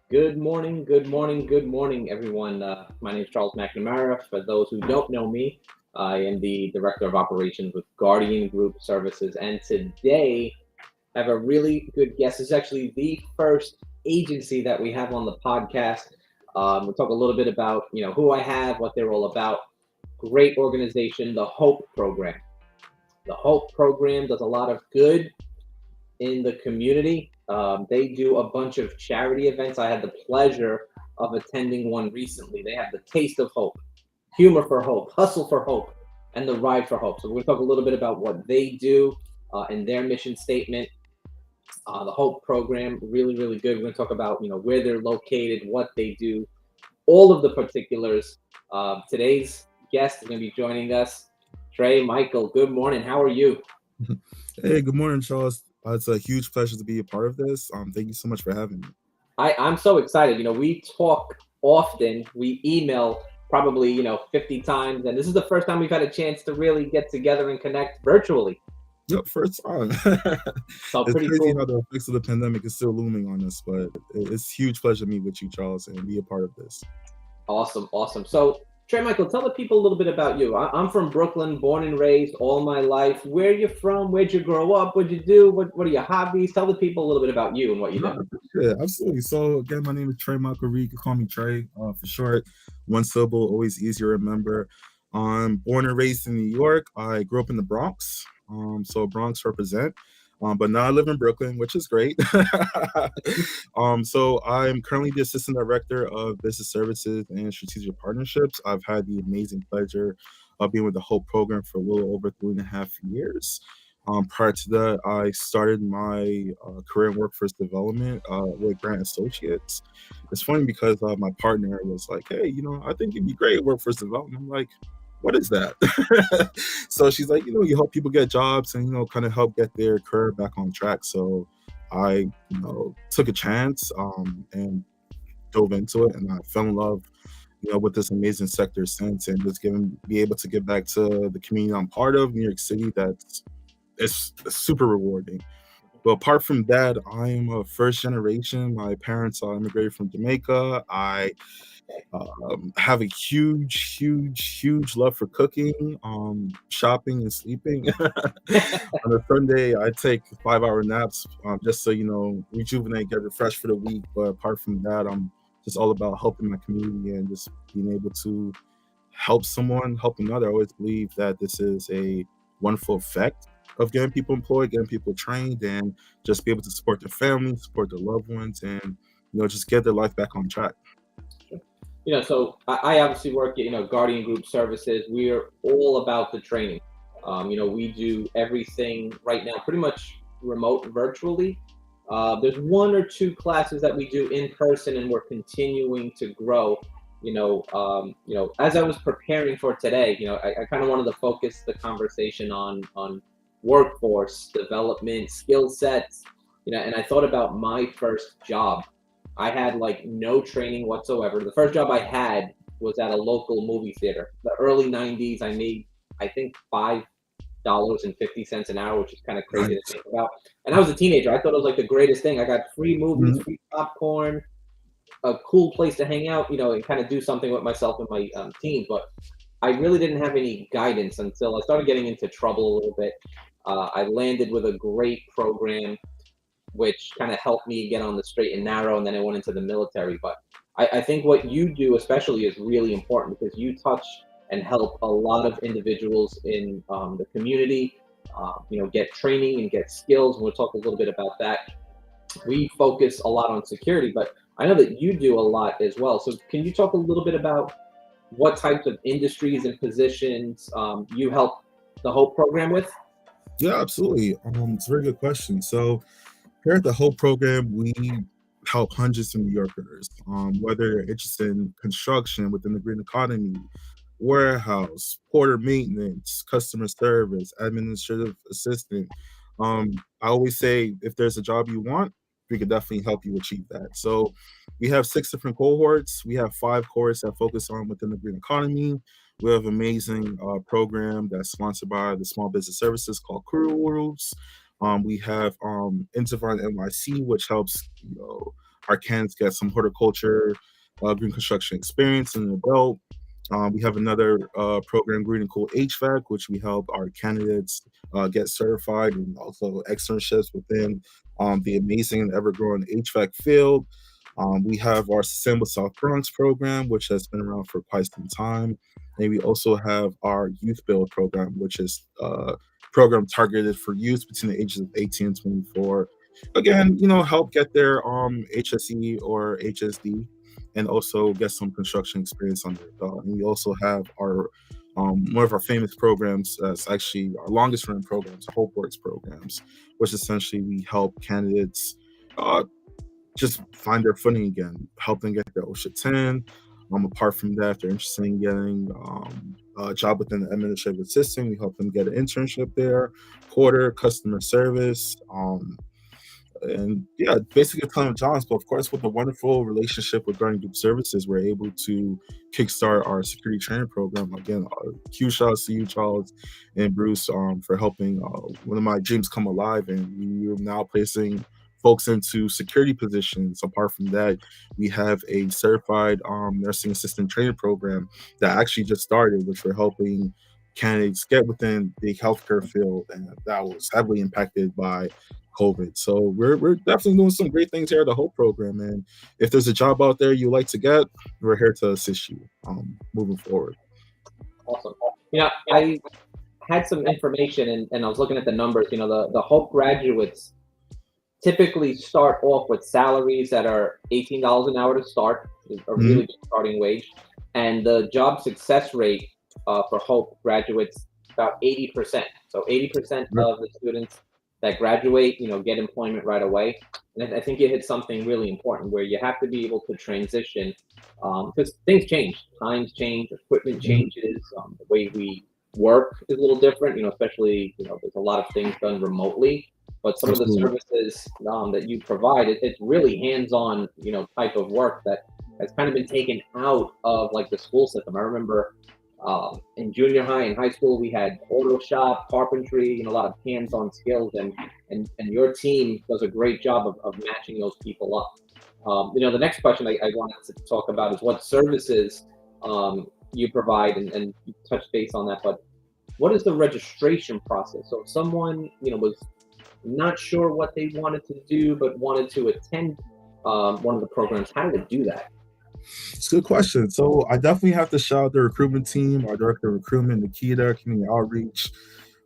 Good morning, good morning, good morning, everyone. My name is Charles McNamara. For those who don't know me, I am the Director of Operations with Guardian Group Services. And today, I have a really good guest. This is actually the first agency that we have on the podcast. We'll talk a little bit about, who I have, what they're all about. Great organization, the Hope Program. The Hope Program does a lot of good in the community. They do a bunch of charity events. I had the pleasure of attending one recently. They have the Taste of Hope, Humor for Hope, Hustle for Hope, and the Ride for Hope. So we're going to talk a little bit about what they do and their mission statement. The Hope program, really, really good. We're going to talk about where they're located, what they do, all of the particulars. Today's guest is going to be joining us, Trey Michael. Good morning. How are you? Hey, good morning, Charles. It's a huge pleasure to be a part of this. Thank you so much for having me. I'm so excited. We talk often, we email probably, 50 times, and this is the first time we've had a chance to really get together and connect virtually. Yep, first time. So It's pretty crazy cool. how the effects of the pandemic is still looming on us, but it's huge pleasure to meet with you, Charles, and be a part of this. Awesome, awesome. So, Trey Michael, tell the people a little bit about you. I'm from Brooklyn, born and raised all my life. Where you from? Where'd you grow up? What'd you do? What are your hobbies? Tell the people a little bit about you and what you No, do. I appreciate it. Absolutely. So again, my name is Trey Michael Reed. You can call me Trey for short. One syllable, always easier to remember. I'm born and raised in New York. I grew up in the Bronx. So Bronx represent. But now I live in Brooklyn, which is great. So I'm currently the assistant director of business services and strategic partnerships. I've had the amazing pleasure of being with the Hope program for a little over 3.5 years. Prior to that, I started my career in workforce development with Grant Associates. It's funny because my partner was like, "Hey, I think you'd be great at workforce development." I'm like, "What is that?" So she's like, "You help people get jobs and kind of help get their career back on track." So I, took a chance and dove into it, and I fell in love, with this amazing sector since, and just be able to give back to the community I'm part of, New York City. That's it's super rewarding. But apart from that, I'm a first generation. My parents immigrated from Jamaica. I have a huge, huge, huge love for cooking, shopping, and sleeping. On a Sunday, I take 5-hour naps just so rejuvenate, get refreshed for the week. But apart from that, I'm just all about helping my community and just being able to help someone, help another. I always believe that this is a wonderful effect of getting people employed, getting people trained, and just be able to support their families, support their loved ones, and just get their life back on track. So I obviously work at Guardian Group Services. We're all about the training. We do everything right now, pretty much remote, virtually. There's one or two classes that we do in person, and we're continuing to grow. As I was preparing for today, I kind of wanted to focus the conversation on workforce development, skill sets. And I thought about my first job. I had like no training whatsoever. The first job I had was at a local movie theater. The early '90s, I made I think $5.50 an hour, which is kind of crazy to Nice. think about. And I was a teenager. I thought it was like the greatest thing. I got free movies, Mhm. free popcorn, a cool place to hang out, and kind of do something with myself in my teens. But I really didn't have any guidance until I started getting into trouble a little bit. I landed with a great program which kind of helped me get on the straight and narrow. And then I went into the military. But I think what you do, especially, is really important because you touch and help a lot of individuals in the community, get training and get skills. And we'll talk a little bit about that. We focus a lot on security, but I know that you do a lot as well. So can you talk a little bit about what types of industries and positions you help the Hope program with? Yeah, absolutely. It's a very good question. So here at the Hope program, we help hundreds of New Yorkers, whether they're interested in construction within the green economy, warehouse, porter maintenance, customer service, administrative assistant. I always say if there's a job you want, we could definitely help you achieve that. So we have 6 different cohorts. We have 5 cohorts that focus on within the green economy. We have an amazing program that's sponsored by the Small Business Services called Crew Rules. We have Intervine NYC, which helps our candidates get some horticulture, green construction experience in an adult. We have another program, Green and Cool HVAC, which we help our candidates get certified and also externships within the amazing and ever-growing HVAC field. We have our Sustainable South Bronx program, which has been around for quite some time. And we also have our Youth Build program, which is a program targeted for youth between the ages of 18 and 24. Again, help get their HSE or HSD and also get some construction experience under their belt. And we also have our one of our famous programs that's actually our longest running programs, HopeWorks programs, which essentially we help candidates uh, just find their footing again, help them get their OSHA 10. Apart from that, if they're interested in getting a job within the administrative assistant, we help them get an internship there, porter, customer service, and yeah, basically a ton of jobs. But of course, with a wonderful relationship with Guardian Group Services, we're able to kickstart our security training program. Again, huge shout out to you, Charles and Bruce, for helping one of my dreams come alive. And we are now placing folks into security positions. Apart from that, we have a certified nursing assistant training program that actually just started, which we're helping candidates get within the healthcare field, and that was heavily impacted by COVID. So we're definitely doing some great things here at the Hope program. And if there's a job out there you like to get, we're here to assist you moving forward. Awesome. I had some information and I was looking at the numbers. The Hope graduates typically start off with salaries that are $18 an hour to start, a really good starting wage. And the job success rate for Hope graduates about 80%. So 80% of the students that graduate, get employment right away. And I think you hit something really important where you have to be able to transition because things change, times change, equipment changes, the way we work is a little different, especially, there's a lot of things done remotely, but some of the services that you provide, it's really hands-on, type of work that has kind of been taken out of like the school system. I remember in junior high and high school, we had auto shop, carpentry, a lot of hands-on skills, and your team does a great job of matching those people up. The next question I wanted to talk about is what services you provide, and you touch base on that, but what is the registration process? So if someone, was not sure what they wanted to do, but wanted to attend one of the programs, how do they do that? It's a good question. So I definitely have to shout out the recruitment team, our director of recruitment, Nikita, community outreach,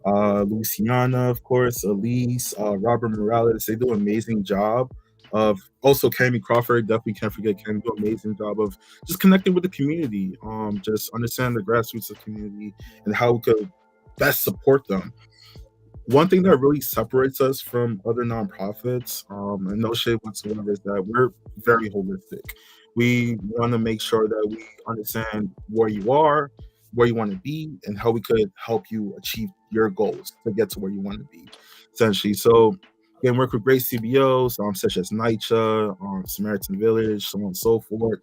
Luciana, of course, Elise, Robert Morales. They do an amazing job of also Cami Crawford. Definitely can't forget Cami. Do an amazing job of just connecting with the community, just understand the grassroots of the community and how we could best support them. One thing that really separates us from other nonprofits, and no shade whatsoever, is that we're very holistic. We want to make sure that we understand where you are, where you want to be, and how we could help you achieve your goals to get to where you want to be, essentially. So, again, work with great CBOs, such as NYCHA, Samaritan Village, so on and so forth.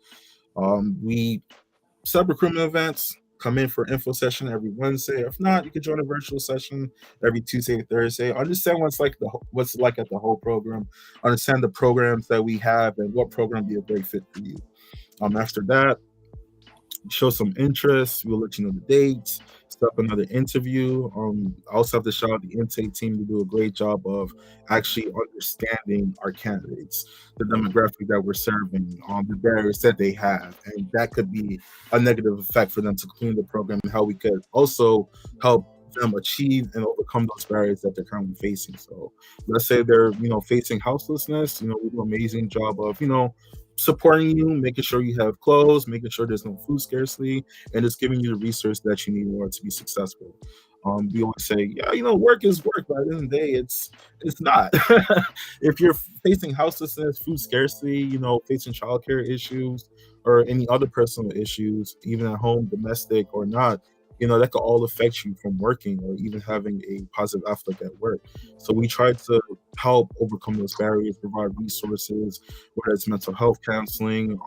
We set recruitment events. Come in for info session every Wednesday. If not, you can join a virtual session every Tuesday and Thursday. Understand what's like at the whole program. Understand the programs that we have and what program would be a great fit for you. After that, show some interest. We'll let you know the dates. Set up another interview. I also have to shout out the intake team to do a great job of actually understanding our candidates, the demographic that we're serving, the barriers that they have, and that could be a negative effect for them to complete the program, and how we could also help them achieve and overcome those barriers that they're currently facing. So let's say they're facing houselessness, we do an amazing job of supporting you, making sure you have clothes, making sure there's no food scarcity, and it's giving you the resource that you need in order to be successful. We always say, yeah, work is work, but at the end of the day, it's not. If you're facing houselessness, food scarcity, facing childcare issues, or any other personal issues, even at home, domestic or not, that could all affect you from working or even having a positive outlook at work. So we try to help overcome those barriers, provide resources, whether it's mental health counseling,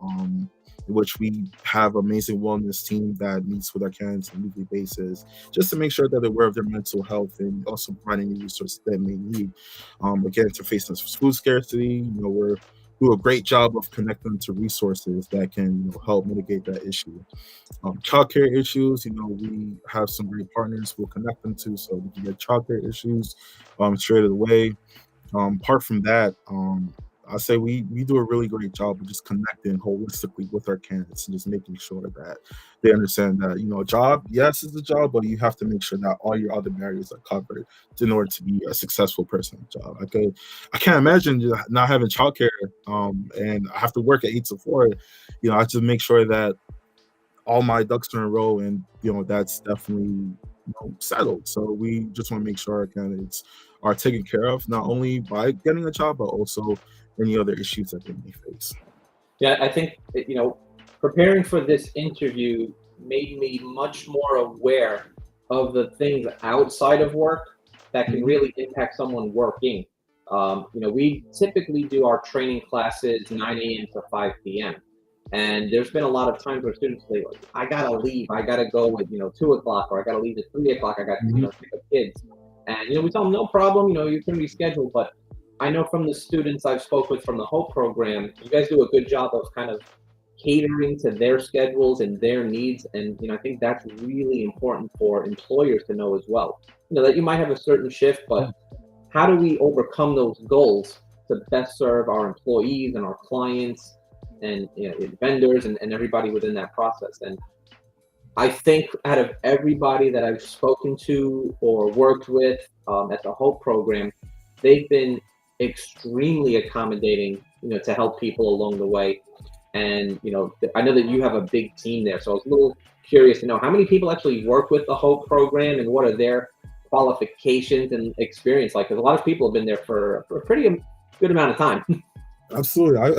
which we have an amazing wellness team that meets with our candidates on a weekly basis, just to make sure that they're aware of their mental health and also providing the resources that they may need. Again, to face this food scarcity, do a great job of connecting them to resources that can, help mitigate that issue. Childcare issues, we have some great partners we'll connect them to so we can get childcare issues straight away. Apart from that, I say we do a really great job of just connecting holistically with our candidates and just making sure that they understand that a job, yes, is a job, but you have to make sure that all your other barriers are covered in order to be a successful person in the job. I can't imagine just not having childcare, and I have to work at 8 to 4. I just make sure that all my ducks are in a row, and that's definitely settled. So we just want to make sure our candidates are taken care of, not only by getting a job, but also any other issues that they may face. Yeah, I think that, preparing for this interview made me much more aware of the things outside of work that can Mhm. really impact someone working. We typically do our training classes 9 a.m. to 5 p.m. And there's been a lot of times where students say, like, I gotta leave, I gotta go at 2 o'clock, or I gotta leave at 3 o'clock, I got Mhm. pick up kids. And we tell them no problem, you can reschedule. But I know from the students I've spoke with from the Hope program, you guys do a good job of kind of catering to their schedules and their needs. And I think that's really important for employers to know as well. That you might have a certain shift, but how do we overcome those goals to best serve our employees and our clients and vendors and everybody within that process? And I think out of everybody that I've spoken to or worked with at the Hope program, they've been extremely accommodating, to help people along the way. And I know that you have a big team there, so I was a little curious to know how many people actually work with the Hope program and what are their qualifications and experience like. Because a lot of people have been there for a pretty good amount of time. Absolutely.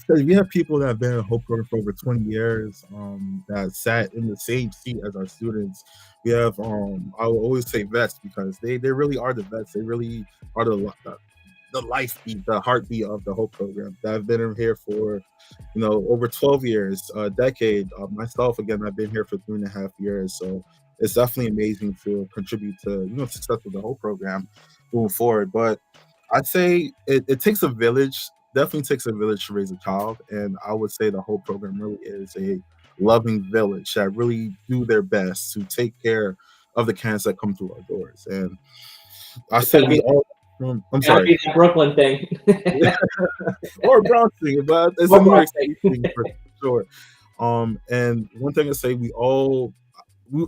We have people that have been in Hope Program for over 20 years, that sat in the same seat as our students. We have, I will always say vets because they really are the vets. They really are the life beat, the heartbeat of the Hope Program. That I've been in here for, over 12 years, a decade. Myself, again, I've been here for 3.5 years. So it's definitely amazing to contribute to, success of the Hope Program moving forward. But I'd say it takes a village, definitely takes a village to raise a child. And I would say the whole program really is a loving village that really do their best to take care of the candidates that come through our doors. And I It's say gotta we be, all, I'm gotta sorry, be that Brooklyn thing. or Bronx thing, but it's a Or New York Bronx City thing. thing for sure. And one thing I say,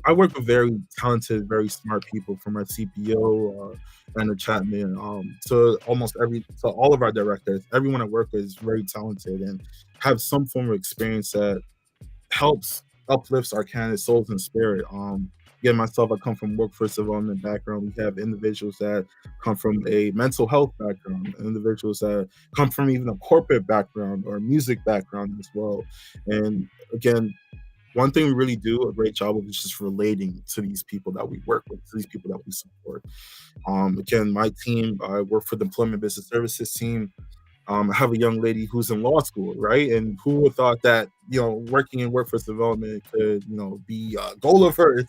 I work with very talented, very smart people from our CPO, and the Chapman, to all of our directors. Everyone I work with is very talented and have some form of experience that helps uplifts our candidates' souls and spirit. Again, myself, I come from workforce development background. We have individuals that come from a mental health background, individuals that come from even a corporate background or music background as well. And again, one thing we really do a great job of is just relating to these people that we work with, to these people that we support. Again, my team, I work for the Employment Business Services team. I have a young lady who's in law school, right? And who would have thought that working in workforce development could be a goal of hers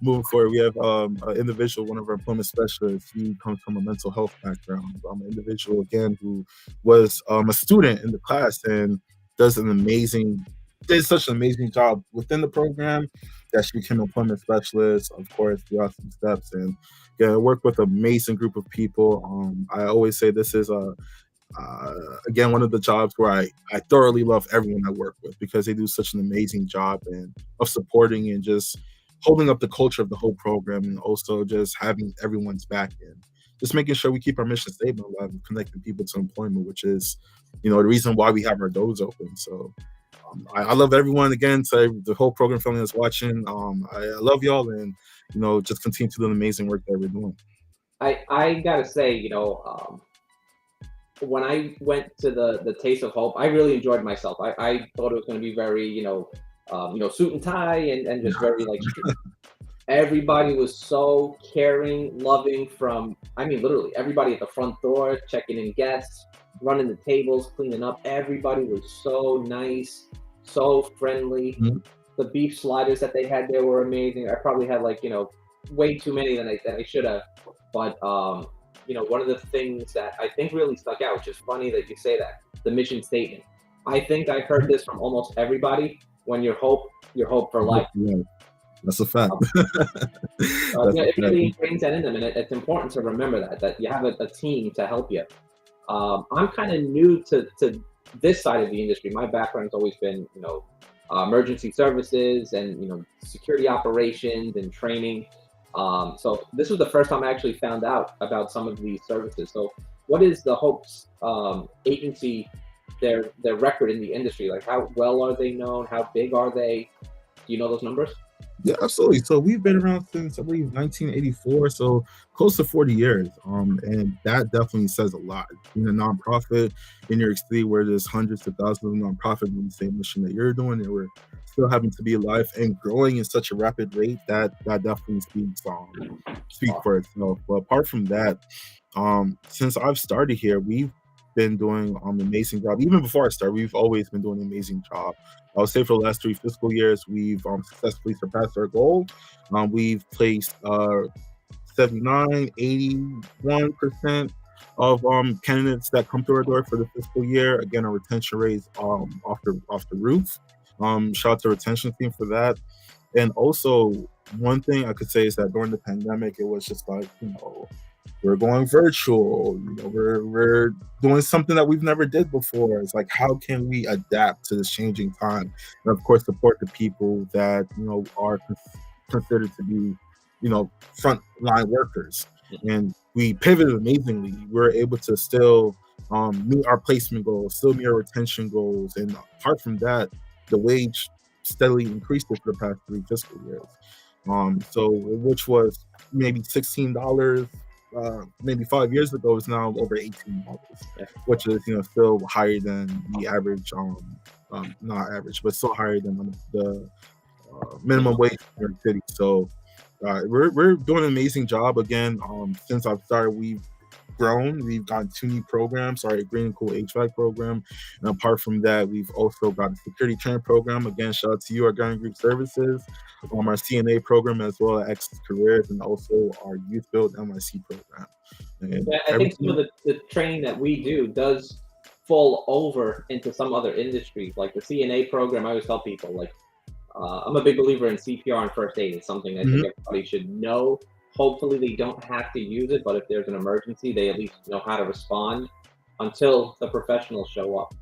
moving forward. We have an individual, one of our employment specialists. He comes from a mental health background. An individual again who was a student in the class and does an amazing did such an amazing job within the program that she became an employment specialist. Of course, throughout some steps, and yeah, I work with an amazing group of people. I always say this is a again, one of the jobs where I thoroughly love everyone I work with because they do such an amazing job and of supporting and just holding up the culture of the whole program and also just having everyone's back in. Just making sure we keep our mission statement alive and connecting people to employment, which is, the reason why we have our doors open. So I love everyone again. To the whole program family that's watching. I love y'all and just continue to do the amazing work that we're doing. I gotta say, when I went to the Taste of Hope, I really enjoyed myself. I thought it was going to be very, suit and tie and just very like everybody was so caring, loving from, I mean, literally everybody at the front door, checking in guests, running the tables, cleaning up. Everybody was so nice, so friendly. Mhm. The beef sliders that they had there were amazing. I probably had like, way too many than I should have. But one of the things that I think really stuck out, which is funny that you say that, the mission statement. I think I heard this from almost everybody. When you're hope for life. Yeah, that's a fact. Um, That's a it fact. really ingrains that in them, and it's important to remember that you have a team to help you. I'm kind of new to this side of the industry. My background's always been, emergency services and security operations and training. So this was the first time I actually found out about some of these services. So, what is the Hope's agency, their record in the industry? Like, how well are they known? How big are they? Do you know those numbers? Yeah, absolutely. So we've been around since I believe 1984, so close to 40 years. And that definitely says a lot. Being a nonprofit in New York City, where there's hundreds of thousands of nonprofits doing the same mission that you're doing, and we're still having to be alive and growing in such a rapid rate, that definitely speaks for itself. But apart from that, since I've started here, we've been doing an amazing job. Even before I started, we've always been doing an amazing job. I would say for the last 3 fiscal years, we've successfully surpassed our goal. We've placed 79, 81% of candidates that come through our door for the fiscal year. Again, our retention rate is off the roof. Shout out to the retention team for that. And also, one thing I could say is that during the pandemic, it was just like, we're going virtual. We're doing something that we've never did before. It's like, how can we adapt to this changing time? And of course, support the people that are considered to be, frontline workers. And we pivoted amazingly. We're able to still meet our placement goals, still meet our retention goals, and apart from that, the wage steadily increased for the past 3 fiscal years. So which was maybe $16 maybe 5 years ago is now over $18, Yeah. which is still higher than the average, not average, but still higher than the minimum wage in New York City. So we're doing an amazing job again. Since I've started, we've grown. We've gotten 2 new programs, our Green and Cool HVAC program. And apart from that, we've also got a security training program. Again, shout out to you, our Guardian Group Services, our CNA program, as well as Access Careers, and also our Youth Build NYC program. And Yeah, I think some of the training that we do does fall over into some other industries, like the CNA program. I always tell people, like, I'm a big believer in CPR and first aid. It's something I think Mhm. everybody should know. Hopefully, they don't have to use it, but if there's an emergency, they at least know how to respond until the professionals show up.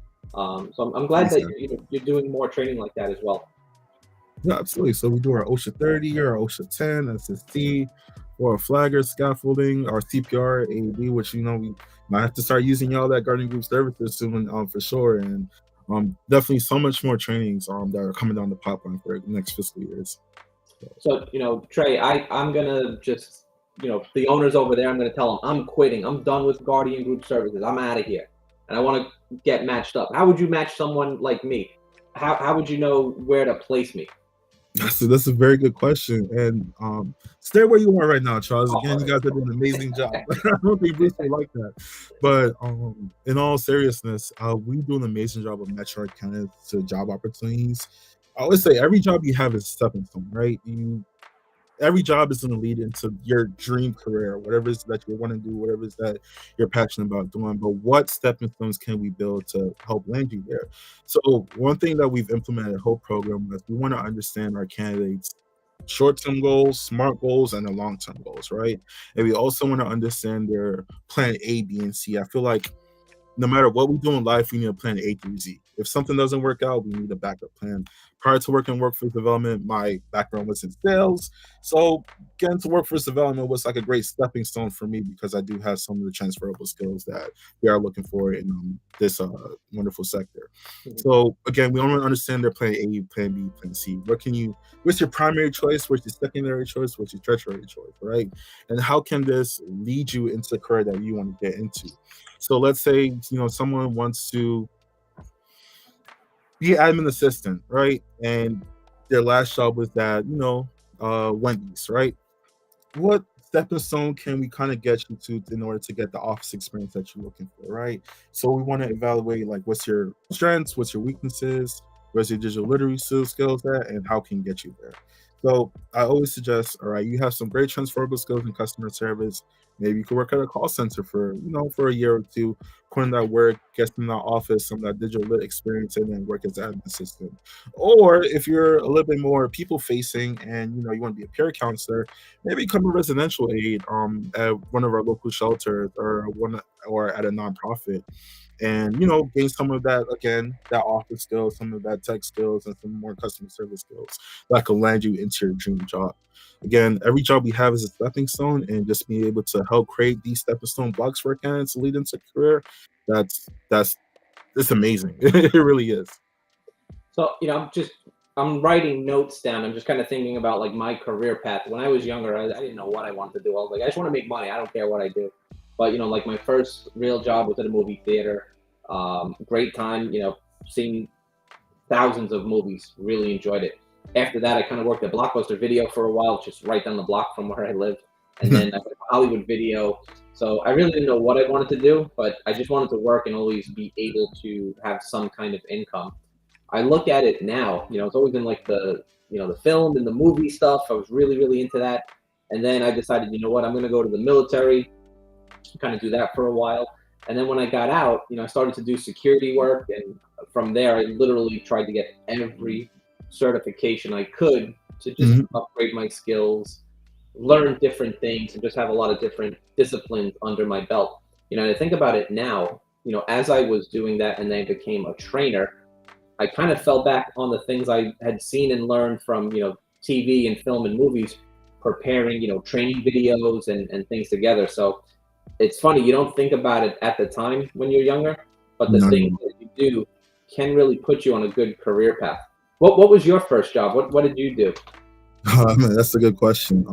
So I'm glad that you're doing more training like that as well. Yeah, absolutely. So we do our OSHA 30, our OSHA 10, SST, or flagger, scaffolding, our CPR, AED, which we might have to start using all that Guardian Group Services soon, for sure. And definitely so much more trainings that are coming down the pipeline for the next fiscal years. So, Trey, I'm gonna just, the owners over there, I'm gonna tell them I'm quitting. I'm done with Guardian Group Services. I'm out of here, and I want to get matched up. How would you match someone like me? How would you know where to place me? That's a very good question. And stay where you are right now, Charles. Oh, Again, you guys are doing an amazing job. I don't think Bruce will like that. But in all seriousness, we do an amazing job of matching our candidates to job opportunities. I always say every job you have is a stepping stone, right? Every job is going to lead into your dream career, whatever it is that you want to do, whatever it is that you're passionate about doing. But what stepping stones can we build to help land you there? So one thing that we've implemented at Hope program is we want to understand our candidates' short-term goals, smart goals, and their long-term goals, right? And we also want to understand their plan A, B, and C. I feel like no matter what we do in life, we need a plan A through Z. If something doesn't work out, we need a backup plan. Prior to working in workforce development, my background was in sales. So getting to workforce development was like a great stepping stone for me because I do have some of the transferable skills that we are looking for in this wonderful sector. Mhm. So again, we want to understand their plan A, plan B, plan C. What's your primary choice? What's your secondary choice? What's your tertiary choice, right? And how can this lead you into the career that you want to get into? So let's say someone wants to be admin assistant, right? And their last job was that Wendy's, right? What stepping stone can we kind of get you to in order to get the office experience that you're looking for, right? So we want to evaluate like what's your strengths, what's your weaknesses, where's your digital literacy skills at, and how can get you there. So I always suggest, all right, you have some great transferable skills in customer service. Maybe you could work at a call center for, for a year or two, put in that work, get in that office, some of that digital lit experience, and then work as an admin assistant. Or if you're a little bit more people facing and you want to be a peer counselor, maybe become a residential aide at one of our local shelters or at a nonprofit, and gain some of that, again, that office skills, some of that tech skills, and some more customer service skills that can land you into your dream job. Again, every job we have is a stepping stone, and just being able to help create these stepping stone blocks for candidates to lead into a career, that's it's amazing. It really is. So, I'm writing notes down. I'm just kind of thinking about like my career path. When I was younger, I didn't know what I wanted to do. I was like, I just want to make money. I don't care what I do. But, like my first real job was at a movie theater. Great time, seeing thousands of movies. Really enjoyed it. After that, I kind of worked at Blockbuster Video for a while, just right down the block from where I lived. And then I went to Hollywood Video. So I really didn't know what I wanted to do, but I just wanted to work and always be able to have some kind of income. I look at it now, it's always been like the film and the movie stuff. I was really, really into that. And then I decided, you know what, I'm going to go to the military, kind of do that for a while. And then when I got out, I started to do security work. And from there, I literally tried to get every certification I could to just Mhm. upgrade my skills, learn different things, and just have a lot of different disciplines under my belt. I think about it now, as I was doing that and then became a trainer, I kind of fell back on the things I had seen and learned from, TV and film and movies, preparing, training videos and things together. So it's funny, you don't think about it at the time when you're younger, but the No, things no. that you do can really put you on a good career path. What was your first job? What did you do? Man, that's a good question.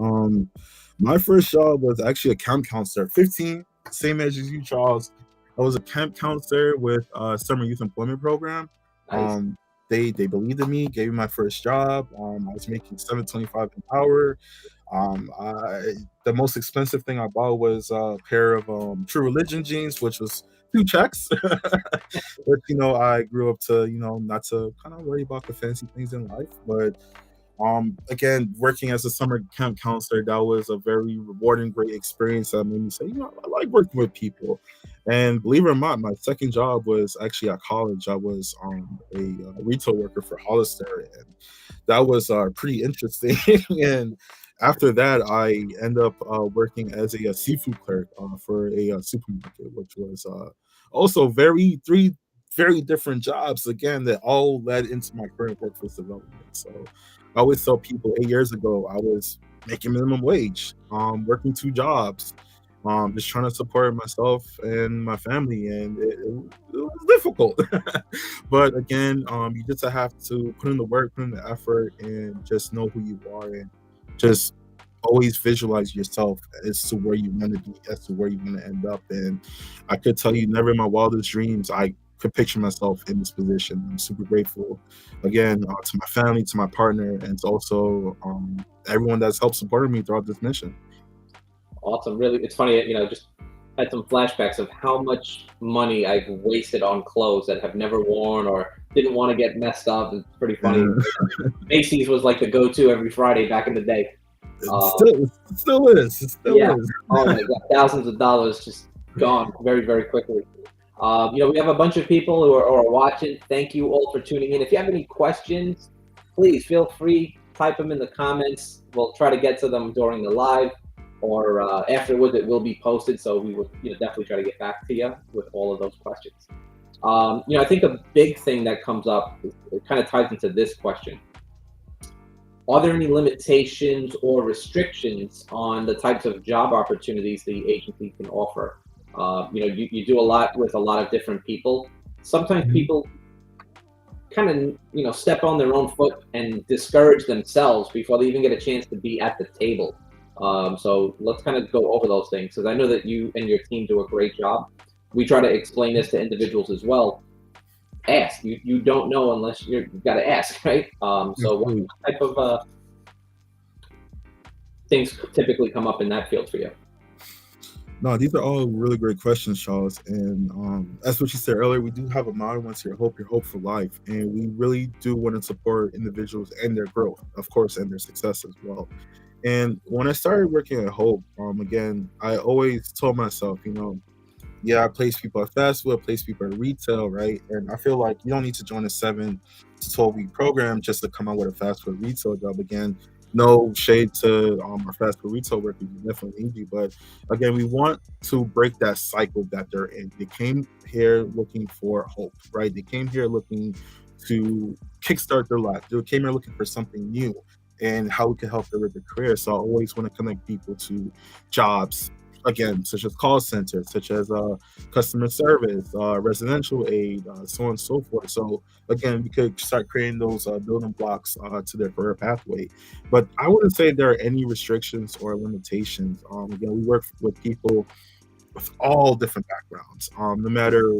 My first job was actually a camp counselor. 15, same age as you, Charles. I was a camp counselor with summer youth employment program. Nice. Um, they believed in me, gave me my first job. I was making 7.25 an hour. The most expensive thing I bought was a pair of True Religion jeans, which was 2 checks. But I grew up to not to kind of worry about the fancy things in life, but again, working as a summer camp counselor, that was a very rewarding, great experience that made me say, I like working with people. And believe it or not, my second job was actually at college. I was a retail worker for Hollister, and that was pretty interesting. And after that, I end up working as a seafood clerk for a supermarket, which was also three very different jobs again that all led into my current workforce development. So I always tell people 8 years ago, I was making minimum wage, working 2 jobs, just trying to support myself and my family, and it was difficult. But again, you just have to put in the work, put in the effort, and just know who you are, and just always visualize yourself as to where you want to be, as to where you want to end up. And I could tell you, never in my wildest dreams, I could picture myself in this position. I'm super grateful again to my family, to my partner, and to also everyone that's helped supporting me throughout this mission. Awesome. Really, it's funny, just had some flashbacks of how much money I've wasted on clothes that have never worn or didn't want to get messed up. It's pretty funny. And Macy's was like the go-to every Friday back in the day. Um, it still yeah. is. Oh my God, thousands of dollars just gone very, very quickly. We have a bunch of people who are watching. Thank you all for tuning in. If you have any questions, please feel free, type them in the comments. We'll try to get to them during the live or afterwards. It will be posted, so we will definitely try to get back to you with all of those questions. I think a big thing that comes up, it kind of ties into this question. Are there any limitations or restrictions on the types of job opportunities the agency can offer? You do a lot with a lot of different people. Sometimes Mhm. people kind of, step on their own foot and discourage themselves before they even get a chance to be at the table. So let's kind of go over those things because I know that you and your team do a great job. We try to explain this to individuals as well. Ask. You don't know unless you've got to ask, right? So what Absolutely. type of things typically come up in that field for you? No, these are all really great questions, Charles. And that's what you said earlier. We do have a motto once your hope for life. And we really do want to support individuals and their growth, of course, and their success as well. And when I started working at Hope, again, I always told myself, yeah, I place people at fast food, I place people at retail, right? And I feel like you don't need to join a 7 to 12 week program just to come out with a fast food retail job. Again, no shade to our fast food retail workers, we definitely need you. But again, we want to break that cycle that they're in. They came here looking for hope, right? They came here looking to kickstart their life. They came here looking for something new and how we can help them with their career. So I always want to connect people to jobs, again, such as call centers, such as customer service, residential aid, so on and so forth. So again, we could start creating those building blocks to their career pathway. But I wouldn't say there are any restrictions or limitations. Again, we work with people with all different backgrounds. No matter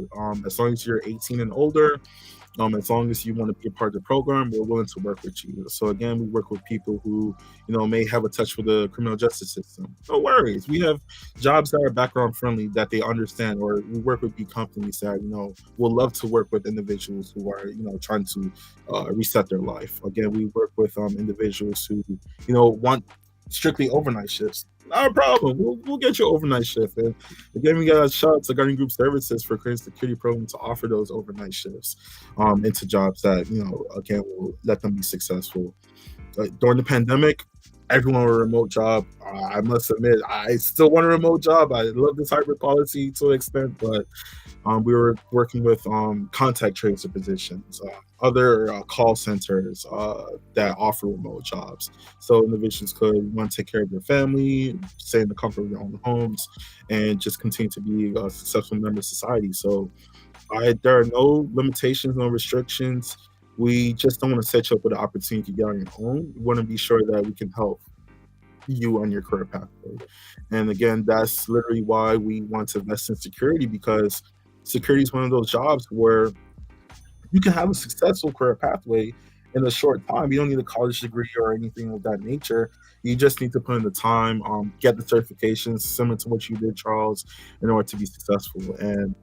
as long as you're 18 and older, as long as you want to be a part of the program, we're willing to work with you. So again, we work with people who, may have a touch with the criminal justice system. No worries. We have jobs that are background friendly that they understand, or we work with big companies that, will love to work with individuals who are, trying to reset their life. Again, we work with individuals who, want strictly overnight shifts. Not a problem. We'll get you overnight shift. And again, we got a shout out to Guardian Group Services for creating a security program to offer those overnight shifts into jobs that, again, will let them be successful. During the pandemic, everyone wanted a remote job. I must admit, I still want a remote job. I love this hybrid policy to an extent, but we were working with contact tracer positions, other call centers that offer remote jobs. So individuals could want to take care of their family, stay in the comfort of their own homes, and just continue to be a successful member of society. So there are no limitations, no restrictions. We just don't want to set you up with an opportunity to get on your own. We want to be sure that we can help you on your career pathway. And again, that's literally why we want to invest in security, because security is one of those jobs where you can have a successful career pathway in a short time. You don't need a college degree or anything of that nature. You just need to put in the time, get the certifications similar to what you did, Charles, in order to be successful. And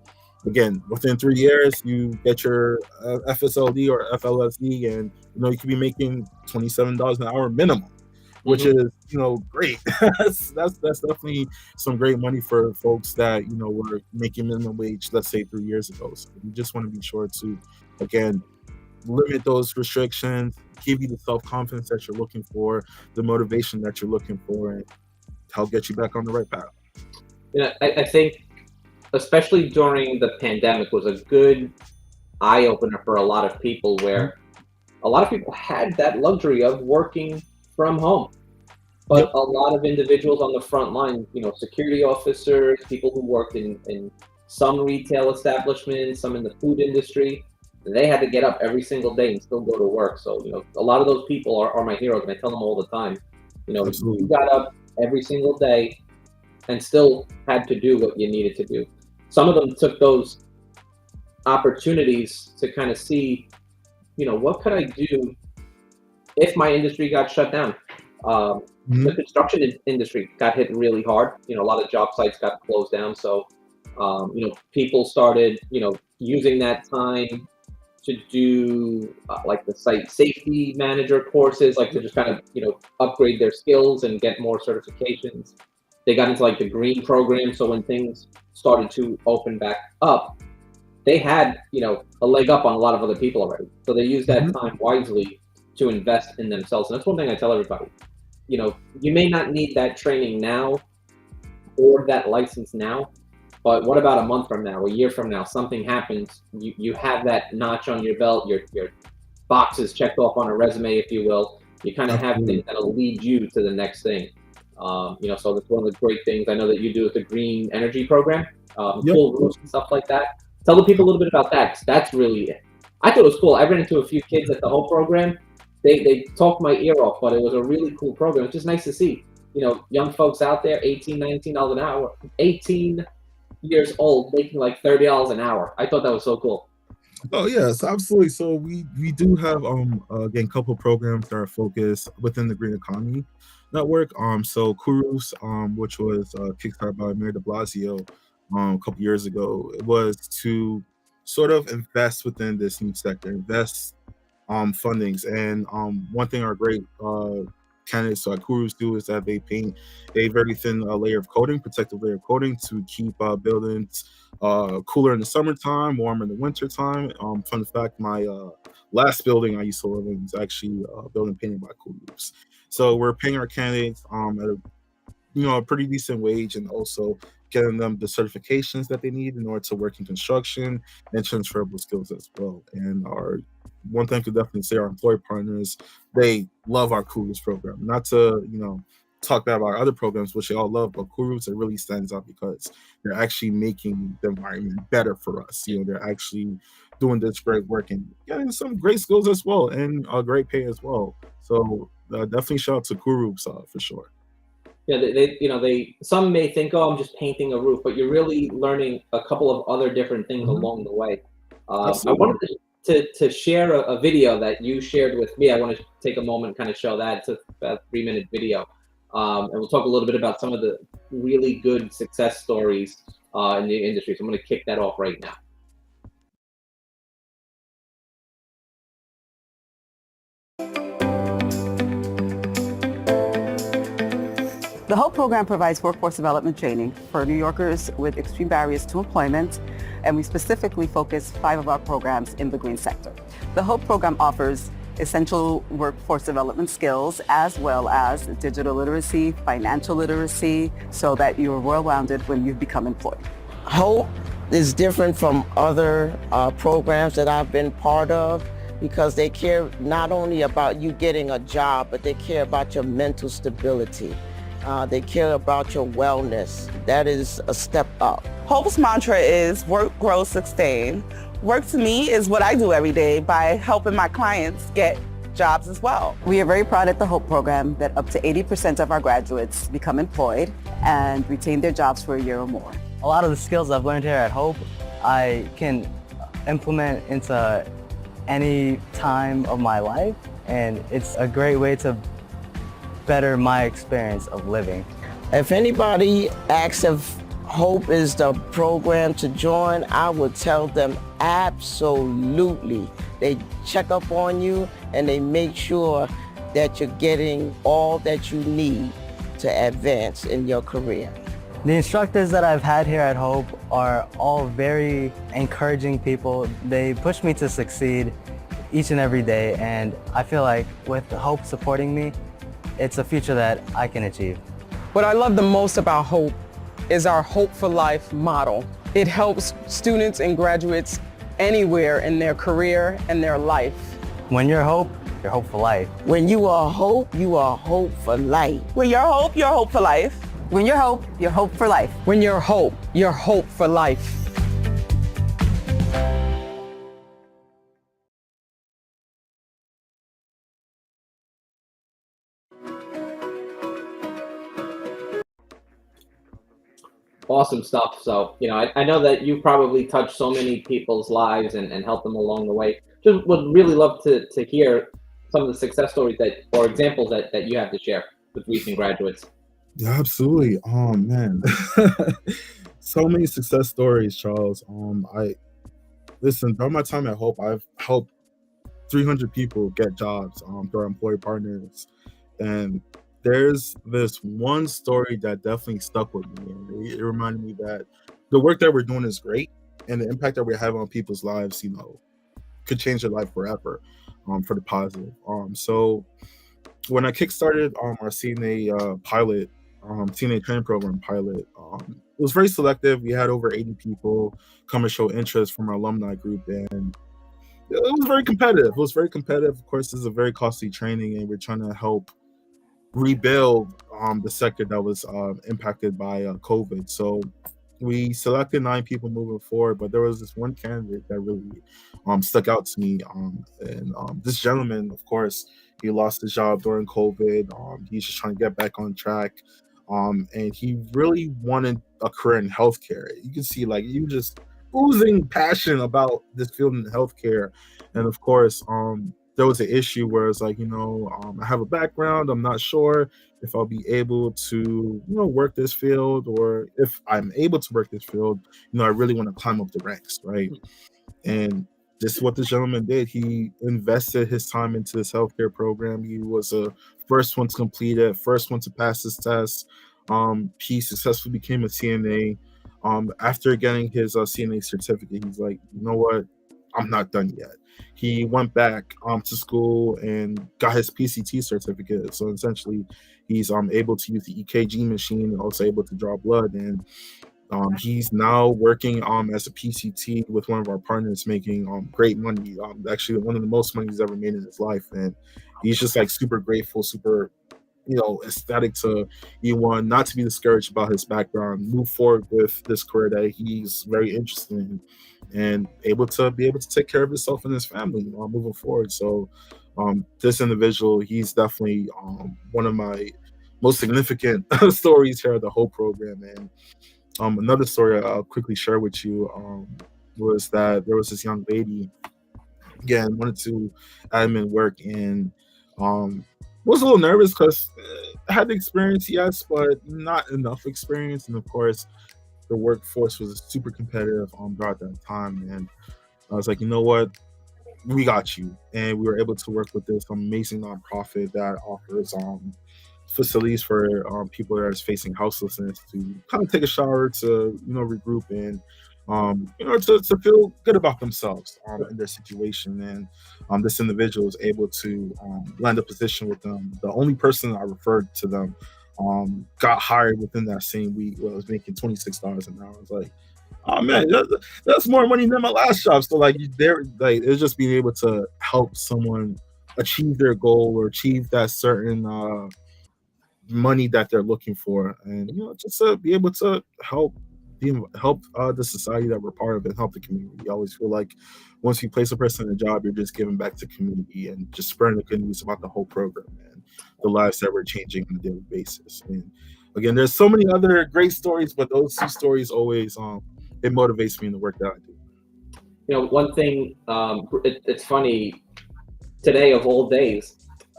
again, within 3 years, you get your FSLD or FLSD, and you could be making $27 an hour minimum, which Mm-hmm. is great. That's definitely some great money for folks that were making minimum wage, let's say 3 years ago. So we just want to be sure to, again, limit those restrictions, give you the self-confidence that you're looking for, the motivation that you're looking for, and help get you back on the right path. I think especially during the pandemic was a good eye opener for a lot of people, Mhm. where a lot of people had that luxury of working from home. Yep. But a lot of individuals on the front line, security officers, people who worked in some retail establishments, some in the food industry, they had to get up every single day and still go to work. So, a lot of those people are my heroes, and I tell them all the time, you Absolutely. got up every single day and still had to do what you needed to do. Some of them took those opportunities to kind of see, what could I do if my industry got shut down. The Mhm. construction industry got hit really hard. A lot of job sites got closed down. So, people started, using that time to do like the site safety manager courses, like to just kind of, upgrade their skills and get more certifications. They got into like the green program. So when things started to open back up, they had, a leg up on a lot of other people already. So they used that Mhm. time wisely to invest in themselves. And that's one thing I tell everybody. You may not need that training now or that license now, but what about a month from now, a year from now, something happens, you have that notch on your belt, your boxes checked off on a resume, if you will. You kind of have things Absolutely. that'll lead you to the next thing. So that's one of the great things I know that you do with the green energy program, Yep. cool roofs and stuff like that. Tell the people a little bit about that, 'cause that's really, I thought it was cool. I ran into a few kids at the whole program. They talked my ear off, but it was a really cool program. It's just nice to see, young folks out there, 18, $19 an hour, 18 years old, making like $30 an hour. I thought that was so cool. Oh yes, absolutely. So we do have again a couple programs that are focused within the green economy network. So Kurus, which was kickstarted by Mayor De Blasio a couple years ago, it was to sort of invest within this new sector, invest fundings. And one thing our great candidates like Kurus do is that they paint a very thin layer of coating, protective layer of coating to keep buildings cooler in the summertime, warm in the wintertime. Fun fact, my last building I used to live in is actually a building painted by Kurus. So we're paying our candidates at a a pretty decent wage, and also getting them the certifications that they need in order to work in construction and transferable skills as well. And our one thing I could definitely say, our employer partners, they love our Kurus program. Not to, talk bad about our other programs, which they all love, but Kurus, it really stands out because they're actually making the environment better for us. They're actually doing this great work and getting some great skills as well, and great pay as well. So definitely shout out to Kurus for sure. Yeah, they some may think, oh, I'm just painting a roof, but you're really learning a couple of other different things Mhm. along the way. I Absolutely. wanted to share a video that you shared with me. I want to take a moment and kind of show that. It's about a 3 minute video. And we'll talk a little bit about some of the really good success stories in the industry. So I'm going to kick that off right now. The HOPE program provides workforce development training for New Yorkers with extreme barriers to employment, and we specifically focus 5 of our programs in the green sector. The HOPE program offers essential workforce development skills as well as digital literacy, financial literacy, so that you're well-rounded when you become employed. HOPE is different from other programs that I've been part of because they care not only about you getting a job, but they care about your mental stability. They care about your wellness. That is a step up. HOPE's mantra is work, grow, sustain. Work to me is what I do every day by helping my clients get jobs as well. We are very proud at the HOPE program that up to 80% of our graduates become employed and retain their jobs for a year or more. A lot of the skills I've learned here at HOPE, I can implement into any time of my life, and it's a great way to better my experience of living. If anybody asks if HOPE is the program to join, I would tell them absolutely. They check up on you and they make sure that you're getting all that you need to advance in your career. The instructors that I've had here at HOPE are all very encouraging people. They push me to succeed each and every day, and I feel like with HOPE supporting me, it's a future that I can achieve. What I love the most about HOPE is our Hope for Life model. It helps students and graduates anywhere in their career and their life. When you're HOPE, you're HOPE for life. When you are HOPE, you are HOPE for life. When you're HOPE, you're HOPE for life. When you're HOPE, you're HOPE for life. When you're HOPE, you're HOPE for life. Awesome stuff. So, I know that you probably touched so many people's lives and helped them along the way. Just would really love to hear some of the success stories or examples that you have to share with recent graduates. Yeah, absolutely. Oh man, so many success stories, Charles. I listen during my time at Hope, I've helped 300 people get jobs through our employer partners, and there's this one story that definitely stuck with me, and it reminded me that the work that we're doing is great, and the impact that we're having on people's lives, could change their life forever, for the positive. So when I kickstarted our CNA pilot, CNA training program pilot, it was very selective. We had over 80 people come and show interest from our alumni group, and it was very competitive. It was very competitive. Of course, this is a very costly training, and we're trying to help rebuild the sector that was impacted by COVID. So we selected 9 people moving forward, but there was this one candidate that really stuck out to me. And this gentleman, of course, he lost his job during COVID. He's just trying to get back on track. And he really wanted a career in healthcare. You can see, like, you just oozing passion about this field in healthcare. And of course, there was an issue where it's like, I have a background. I'm not sure if I'll be able to, work this field, or if I'm able to work this field, I really want to climb up the ranks, right? And this is what this gentleman did. He invested his time into this healthcare program. He was a first one to complete it, first one to pass his test. He successfully became a CNA. After getting his CNA certificate, he's like, you know what? I'm not done yet. He went back to school and got his PCT certificate. So essentially, he's able to use the EKG machine and also able to draw blood. And he's now working as a PCT with one of our partners, making great money. Actually, one of the most money he's ever made in his life. And he's just like super grateful, super ecstatic to E1, not to be discouraged about his background, move forward with this career that he's very interested in, and able to take care of himself and his family moving forward. So this individual, he's definitely one of my most significant stories here at the whole program. And another story I'll quickly share with you was that there was this young lady, again, wanted to admin work, and was a little nervous because I had the experience, yes, but not enough experience. And of course, the workforce was super competitive throughout that time. And I was like, you know what? We got you. And we were able to work with this amazing nonprofit that offers facilities for people that are facing houselessness to kind of take a shower, to regroup, and to feel good about themselves in their situation. And this individual was able to land a position with them. The only person I referred to them got hired within that same week. Well, I was making $26 an hour. I was like, oh man, that's more money than my last job. So it's just being able to help someone achieve their goal or achieve that certain money that they're looking for, and just to be able to help the society that we're part of and help the community. I always feel like once you place a person in a job, you're just giving back to community and just spreading the good news about the whole program and the lives that we're changing on a daily basis. And again, there's so many other great stories, but those two stories always it motivates me in the work that I do. One thing, it's funny, today of all days,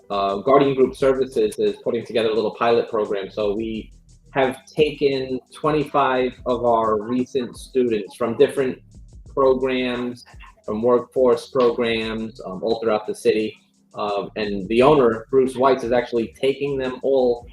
Guardian Group Services is putting together a little pilot program. So we have taken 25 of our recent students from different programs, from workforce programs, all throughout the city. And the owner, Bruce Weitz, is actually taking them all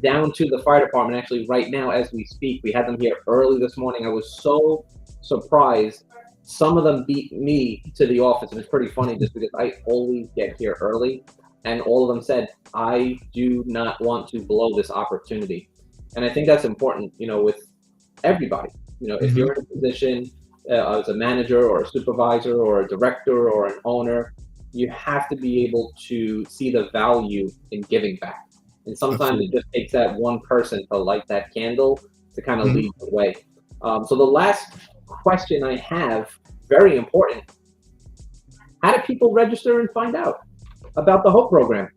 down to the fire department. Actually, right now, as we speak, we had them here early this morning. I was so surprised. Some of them beat me to the office, and it's pretty funny just because I always get here early. And all of them said, I do not want to blow this opportunity. And I think that's important, with everybody. If you're in a position as a manager or a supervisor or a director or an owner, you have to be able to see the value in giving back. And sometimes it just takes that one person to light that candle to kind of lead the way. So the last question I have, very important. How do people register and find out about the Hope program?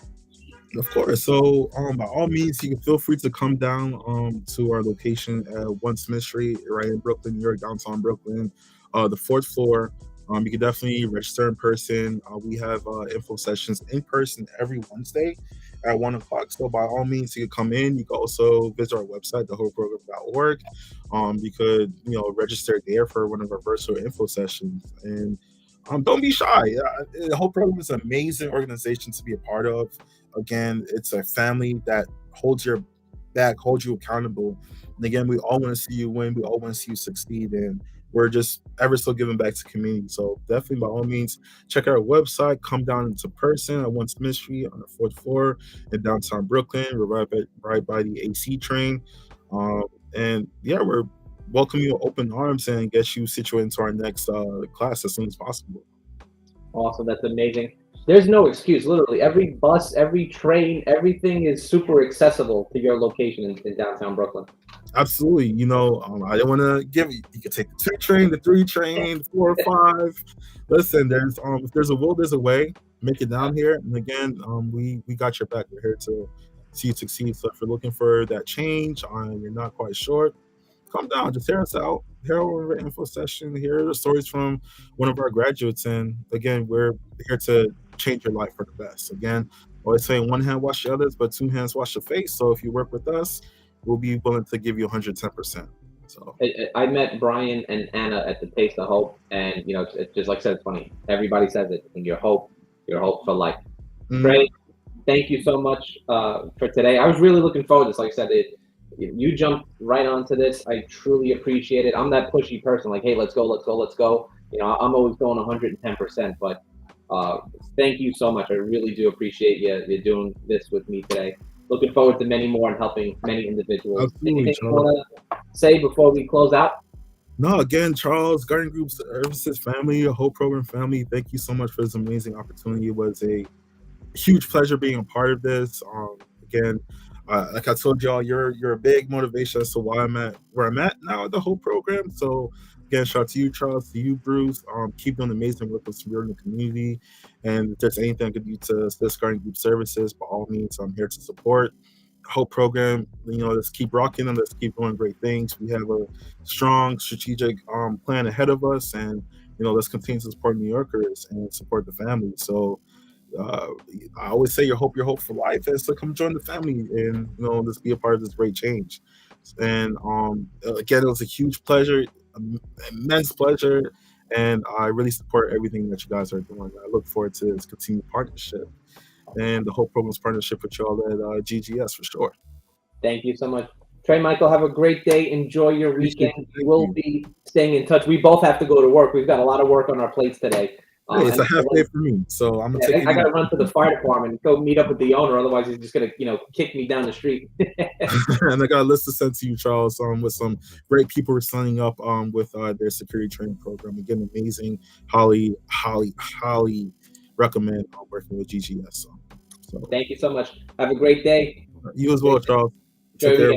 Of course. So by all means, you can feel free to come down to our location at 1 Smith Street, right in Brooklyn, New York, downtown Brooklyn, the 4th floor. You can definitely register in person. We have info sessions in person every Wednesday at 1 o'clock. So by all means, you can come in. You can also visit our website, thehopeprogram.org. You could, register there for one of our virtual info sessions. And don't be shy. The whole program is an amazing organization to be a part of. Again, it's a family that holds your back, holds you accountable. And again, we all want to see you win. We all want to see you succeed. And we're just ever so giving back to community. So definitely, by all means, check out our website. Come down into person at 1 Smith Street on the 4th floor in downtown Brooklyn. We're right by the AC train. And yeah, we're welcome you with open arms and get you situated into our next class as soon as possible. Awesome. That's amazing. There's no excuse. Literally, every bus, every train, everything is super accessible to your location in downtown Brooklyn. Absolutely. I don't want to give you can take the 2 train, the 3 train, the 4 or 5. Listen, if there's a will, there's a way. Make it down here. And again, we got your back. We're here to see you succeed. So if you're looking for that change, you're not quite sure, come down, just hear us out, hear our info session, hear the stories from one of our graduates. And again, we're here to change your life for the best. Again, always saying one hand wash the others, but two hands wash your face. So if you work with us, we'll be willing to give you 110%. So I met Brian and Anna at the Taste of Hope, and it's just like I said, it's funny. Everybody says it, and your hope for life. Trey, thank you so much for today. I was really looking forward to this. Like I said, you jumped right onto this. I truly appreciate it. I'm that pushy person, like, hey, let's go. I'm always going 110%, but thank you so much. I really do appreciate you doing this with me today. Looking forward to many more and helping many individuals. Absolutely, Anything you want to say before we close out? No, again, Charles, Guardian Group Services family, a whole program family, thank you so much for this amazing opportunity. It was a huge pleasure being a part of this. Again, like I told y'all, you're a big motivation as to why I'm at where I'm at now at the whole program. So again, shout out to you, Charles, to you, Bruce. Keep doing amazing work with in the community. And if there's anything I could do to assist Guardian Group Services, by all means, I'm here to support the whole program. Let's keep rocking and let's keep doing great things. We have a strong strategic plan ahead of us, and let's continue to support New Yorkers and support the family. So I always say your hope for life is to come join the family and let's be a part of this great change. And again, it was a huge pleasure, immense pleasure, and I really support everything that you guys are doing. I look forward to this continued partnership and the whole program's partnership with y'all at GGS for sure. Thank you so much. Trey, Michael, have a great day. Enjoy your weekend. We'll be staying in touch. We both have to go to work. We've got a lot of work on our plates today. It's a half day for me, so I'm gonna take it. I gotta run to the fire department and go meet up with the owner. Otherwise, he's just gonna, kick me down the street. And I got a list to send to you, Charles, with some great people who are signing up with their security training program. Again, amazing. Highly recommend working with GGS. So thank you so much. Have a great day. You as well, Charles. Take care.